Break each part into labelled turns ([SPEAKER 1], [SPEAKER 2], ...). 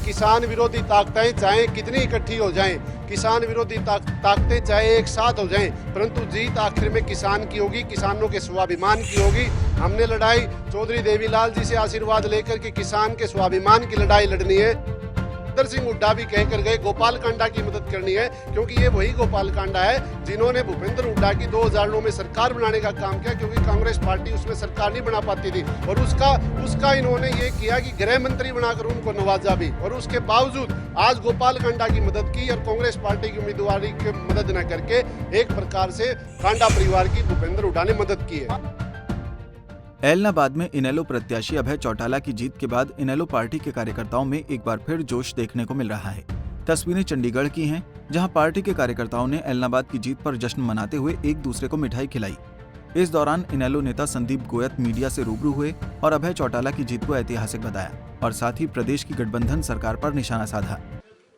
[SPEAKER 1] किसान विरोधी ताकतें चाहे कितनी इकट्ठी हो जाएं, किसान विरोधी ताकतें चाहे एक साथ हो जाएं, परंतु जीत आखिर में किसान की होगी, किसानों के स्वाभिमान की होगी। हमने लड़ाई चौधरी देवीलाल जी से आशीर्वाद लेकर के किसान के स्वाभिमान की लड़ाई लड़नी है। भूपेंद्र सिंह हुड्डा भी कहकर गए गोपाल कांडा की मदद करनी है, क्योंकि ये वही गोपाल कांडा है जिन्होंने भूपेंद्र हुड्डा की 2009 में सरकार बनाने का काम किया, क्योंकि कांग्रेस पार्टी उसमें सरकार नहीं बना पाती थी। और उसका इन्होंने ये किया कि गृह मंत्री बनाकर उनको नवाजा भी, और उसके बावजूद आज गोपाल कांडा की मदद की और कांग्रेस पार्टी की उम्मीदवारी की मदद न करके एक प्रकार से कांडा परिवार की भूपेंद्र हुड्डा ने मदद की है।
[SPEAKER 2] ऐलनाबाद में इनेलो प्रत्याशी अभय चौटाला की जीत के बाद इनेलो पार्टी के कार्यकर्ताओं में एक बार फिर जोश देखने को मिल रहा है। तस्वीरें चंडीगढ़ की हैं, जहां पार्टी के कार्यकर्ताओं ने ऐलनाबाद की जीत पर जश्न मनाते हुए एक दूसरे को मिठाई खिलाई। इस दौरान इनेलो नेता संदीप गोयत मीडिया से रूबरू हुए और अभय चौटाला की जीत को ऐतिहासिक बताया और साथ ही प्रदेश की गठबंधन सरकार पर निशाना साधा।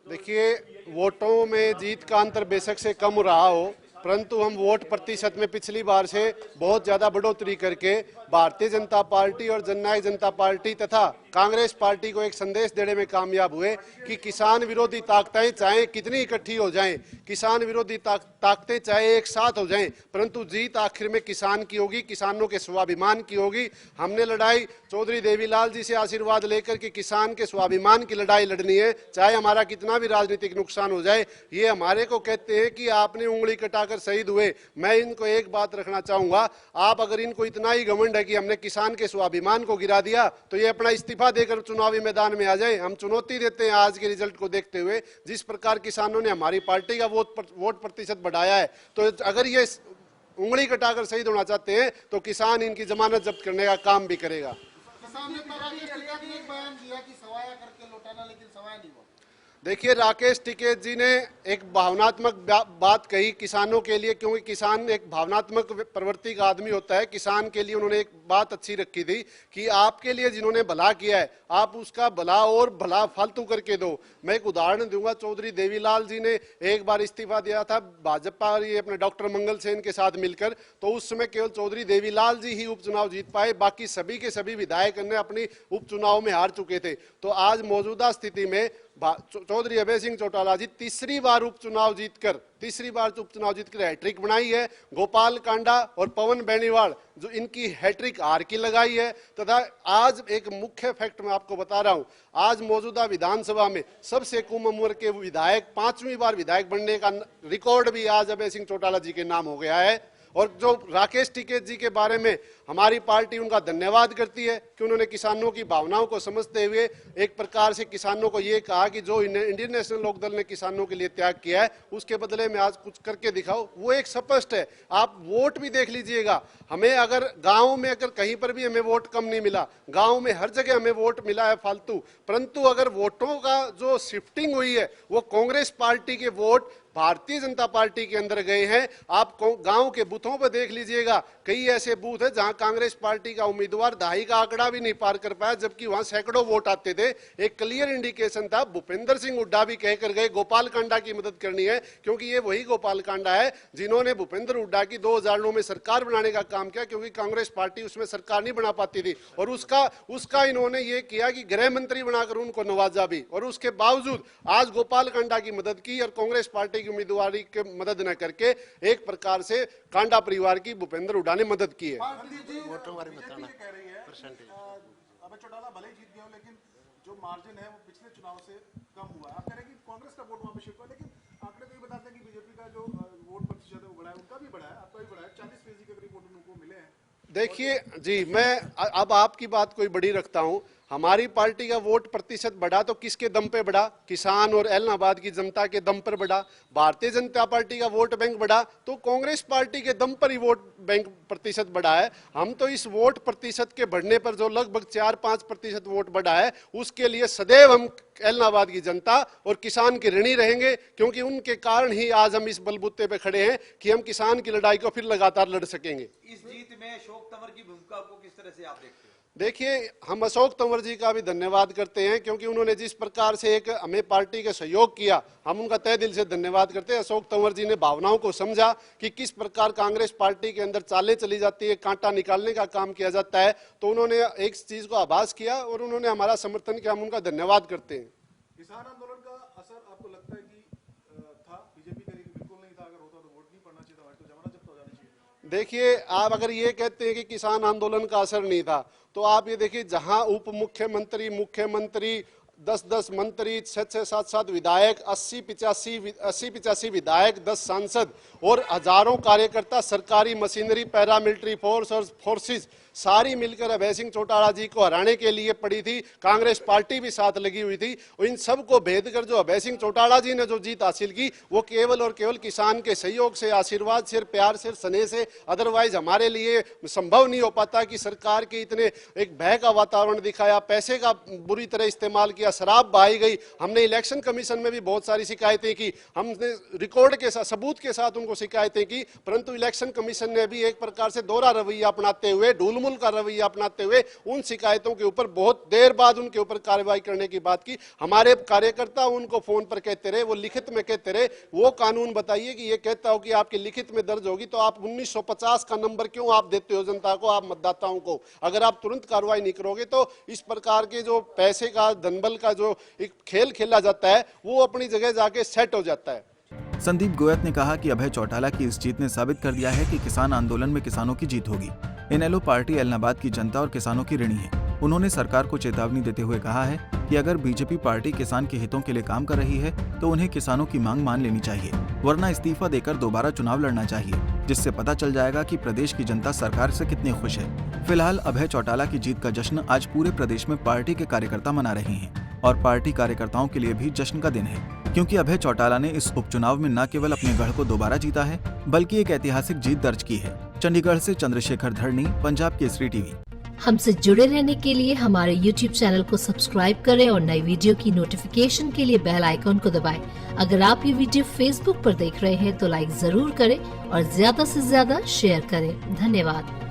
[SPEAKER 1] देखिए, वोटों में जीत का अंतर बेशक से कम रहा हो, परंतु हम वोट प्रतिशत में पिछली बार से बहुत ज्यादा बढ़ोतरी करके भारतीय जनता पार्टी और जननायक जनता पार्टी तथा कांग्रेस पार्टी को एक संदेश देने में कामयाब हुए कि किसान विरोधी ताकतें चाहे कितनी इकट्ठी हो जाएं, किसान विरोधी ताकतें चाहे एक साथ हो जाएं, परंतु जीत आखिर में किसान की होगी, किसानों के स्वाभिमान की होगी। हमने लड़ाई चौधरी देवीलाल जी से आशीर्वाद लेकर के किसान के स्वाभिमान की लड़ाई लड़नी है, चाहे हमारा कितना भी राजनीतिक नुकसान हो जाए। ये हमारे को कहते हैं कि आपने उंगली कटाकर शहीद हुए। मैं इनको एक बात रखना चाहूंगा, आप अगर इनको इतना ही घमंड है कि हमने किसान के स्वाभिमान को गिरा दिया, तो ये अपना इस्तीफा देकर चुनावी मैदान में आ जाए। हम चुनौती देते हैं आज के रिजल्ट को देखते हुए, जिस प्रकार किसानों ने हमारी पार्टी का वोट प्रतिशत बढ़ाया है, तो अगर ये उंगली कटाकर शहीद होना चाहते हैं तो किसान इनकी जमानत जब्त करने का काम भी करेगा।
[SPEAKER 3] किसान ने एक बयान दिया कि सवाया करके लौटाना, लेकिन सवाया नहीं हुआ।
[SPEAKER 1] देखिए, राकेश टिकैत जी ने एक भावनात्मक बात कही किसानों के लिए, क्योंकि किसान एक भावनात्मक प्रवृत्ति का आदमी होता है। किसान के लिए उन्होंने एक बात अच्छी रखी थी कि आपके लिए जिन्होंने भला किया है, आप उसका भला और भला फालतू करके दो। मैं एक उदाहरण दूंगा, चौधरी देवीलाल जी ने एक बार इस्तीफा दिया था भाजपा ये अपने डॉक्टर मंगल सेन के साथ मिलकर, तो उस समय केवल चौधरी देवीलाल जी ही उपचुनाव जीत पाए, बाकी सभी के सभी विधायक ने अपनी उपचुनाव में हार चुके थे। तो आज मौजूदा स्थिति में चौधरी अभय सिंह चौटाला जी तीसरी बार उपचुनाव जीतकर हैट्रिक बनाई है। गोपाल कांडा और पवन बेनीवाल जो इनकी हैट्रिक हार की लगाई है, तथा आज एक मुख्य फैक्ट मैं आपको बता रहा हूं, आज मौजूदा विधानसभा में सबसे कम उम्र के विधायक 5वीं बार विधायक बनने का रिकॉर्ड भी आज अभय सिंह चौटाला जी के नाम हो गया है। और जो राकेश टिकैत जी के बारे में हमारी पार्टी उनका धन्यवाद करती है कि उन्होंने किसानों की भावनाओं को समझते हुए एक प्रकार से किसानों को ये कहा कि जो इंडियन नेशनल लोकदल ने किसानों के लिए त्याग किया है उसके बदले में आज कुछ करके दिखाओ। वो एक स्पष्ट है, आप वोट भी देख लीजिएगा। हमें अगर गांव में अगर कहीं पर भी हमें वोट कम नहीं मिला, गांव में हर जगह हमें वोट मिला है फालतू, परंतु अगर वोटों का जो शिफ्टिंग हुई है वो कांग्रेस पार्टी के वोट भारतीय जनता पार्टी के अंदर गए हैं। आप गांव के बूथों पर देख लीजिएगा, कई ऐसे बूथ है जहां कांग्रेस पार्टी का उम्मीदवार दहाई का आंकड़ा भी नहीं पार कर पाया, जबकि वहां सैकड़ों वोट आते थे। एक क्लियर इंडिकेशन था। भूपेंद्र सिंह हुड्डा भी कहकर गए गोपाल कांडा की मदद करनी है, क्योंकि ये वही गोपाल कांडा है जिन्होंने भूपेंद्र हुड्डा की 2009 में सरकार बनाने का काम किया, क्योंकि कांग्रेस पार्टी उसमें सरकार नहीं बना पाती थी। और उसका इन्होंने ये किया कि गृह मंत्री बनाकर उनको नवाजा भी, और उसके बावजूद आज गोपाल कांडा की मदद की और कांग्रेस पार्टी की उम्मीदवारी की मदद न करके एक प्रकार से कांडा परिवार की भूपेंद्र हुड्डा ने मदद की है।
[SPEAKER 3] अभय चौटाला भले ही जीत गए हो, लेकिन जो मार्जिन है वो पिछले चुनाव से कम हुआ है। आप कह रहे हैं कि कांग्रेस का वोट वहां पे शिफ्ट हुआ, लेकिन आंकड़े तो ये बताते हैं कि बीजेपी का जो वोट प्रतिशत है वो बढ़ा है, उनका भी बढ़ा है, आपका भी बढ़ा है, 40% के करीब वोट उनको मिले हैं।
[SPEAKER 1] देखिए जी, मैं अब आपकी बात कोई बड़ी रखता हूं। हमारी पार्टी का वोट प्रतिशत बढ़ा तो किसके दम पे बढ़ा? किसान और ऐलनाबाद की जनता के दम पर बढ़ा। भारतीय जनता पार्टी का वोट बैंक बढ़ा तो कांग्रेस पार्टी के दम पर ही वोट बैंक प्रतिशत बढ़ा है। हम तो इस वोट प्रतिशत के बढ़ने पर जो लगभग 4-5% वोट बढ़ा है, उसके लिए सदैव हम ऐलनाबाद की जनता और किसान के ऋणी रहेंगे, क्योंकि उनके कारण ही आज हम इस बलबूते पे खड़े हैं कि हम किसान की लड़ाई को फिर लगातार लड़ सकेंगे।
[SPEAKER 4] इस जीत में अशोक तंवर की भूमिका को किस तरह से आप देखते हैं?
[SPEAKER 1] देखिए, हम अशोक तंवर जी का भी धन्यवाद करते हैं, क्योंकि उन्होंने जिस प्रकार से एक हमें पार्टी का सहयोग किया, हम उनका तहे दिल से धन्यवाद करते हैं। अशोक तंवर जी ने भावनाओं को समझा कि किस प्रकार कांग्रेस पार्टी के अंदर चालें चली जाती है, कांटा निकालने का काम किया जाता है, तो उन्होंने एक चीज को आभास किया और उन्होंने हमारा समर्थन किया। हम उनका धन्यवाद करते हैं।
[SPEAKER 3] किसान आंदोलन का असर आपको लगता है कि था बीजेपी करेगी? बिल्कुल नहीं था, अगर होता तो वोट नहीं पड़ना चाहिए था, तो जमानत जब्त हो जानी चाहिए।
[SPEAKER 1] देखिए, आप अगर ये कहते हैं कि किसान आंदोलन का असर नहीं था, तो आप ये देखिए, जहां उप मुख्यमंत्री, मुख्यमंत्री, 10-10 मंत्री, 6-6, 7-7 विधायक, 80-85 विधायक, 10 सांसद और हजारों कार्यकर्ता, सरकारी मशीनरी, पैरामिलिट्री फोर्स और फोर्सेस सारी मिलकर अभय सिंह चौटाला जी को हराने के लिए पड़ी थी। कांग्रेस पार्टी भी साथ लगी हुई थी। और इन सबको भेद कर जो अभय सिंह चौटाला जी ने जो जीत हासिल की, वो केवल और केवल किसान के सहयोग से, आशीर्वाद से, प्यार से, स्नेह से। अदरवाइज हमारे लिए संभव नहीं हो पाता कि सरकार के इतने एक भय का वातावरण दिखाया, पैसे का बुरी तरह इस्तेमाल किया, शराब बहाई गई। हमने इलेक्शन कमीशन में भी बहुत सारी शिकायतें की, हमने रिकॉर्ड के साथ, सबूत के साथ उनको शिकायतें की, परंतु इलेक्शन कमीशन ने भी एक प्रकार से दोहरा रवैया अपनाते हुए, ढूलमुल का रवैया अपनाते हुए उन शिकायतों के ऊपर बहुत देर बाद उनके ऊपर कार्रवाई करने की बात की। हमारे कार्यकर्ता उनको फोन पर कहते रहे, वो लिखित में कहते रहे, वो कानून बताइए कि ये कहता हो कि आपके लिखित में दर्ज होगी, तो आप 1950 का नंबर क्यों आप देते हो जनता को, आप मतदाताओं को? अगर आप तुरंत कार्रवाई नहीं करोगे तो इस प्रकार के जो पैसे का, धनबल का जो एक खेल खेला जाता है, वो अपनी जगह जाके सेट हो जाता है।
[SPEAKER 2] संदीप गोयत ने कहा कि अभय चौटाला की इस जीत ने साबित कर दिया है कि किसान आंदोलन में किसानों की जीत होगी। इनेलो पार्टी एलनाबाद की जनता और किसानों की ऋणी है। उन्होंने सरकार को चेतावनी देते हुए कहा है कि अगर बीजेपी पार्टी किसान के हितों के लिए काम कर रही है तो उन्हें किसानों की मांग मान लेनी चाहिए, वरना इस्तीफा देकर दोबारा चुनाव लड़ना चाहिए, जिससे पता चल जाएगा कि प्रदेश की जनता सरकार से कितनी खुश है। फिलहाल अभय चौटाला की जीत का जश्न आज पूरे प्रदेश में पार्टी के कार्यकर्ता मना रहे हैं और पार्टी कार्यकर्ताओं के लिए भी जश्न का दिन है, क्योंकि अभय चौटाला ने इस उपचुनाव में न केवल अपने गढ़ को दोबारा जीता है, बल्कि एक ऐतिहासिक जीत दर्ज की है। चंडीगढ़ से चंद्रशेखर धरनी, पंजाब केसरी टीवी।
[SPEAKER 5] हमसे जुड़े रहने के लिए हमारे YouTube चैनल को सब्सक्राइब करें और नई वीडियो की नोटिफिकेशन के लिए बेल आइकॉन को दबाएं। अगर आप ये वीडियो Facebook पर देख रहे हैं तो लाइक जरूर करें और ज्यादा से ज्यादा शेयर करें। धन्यवाद।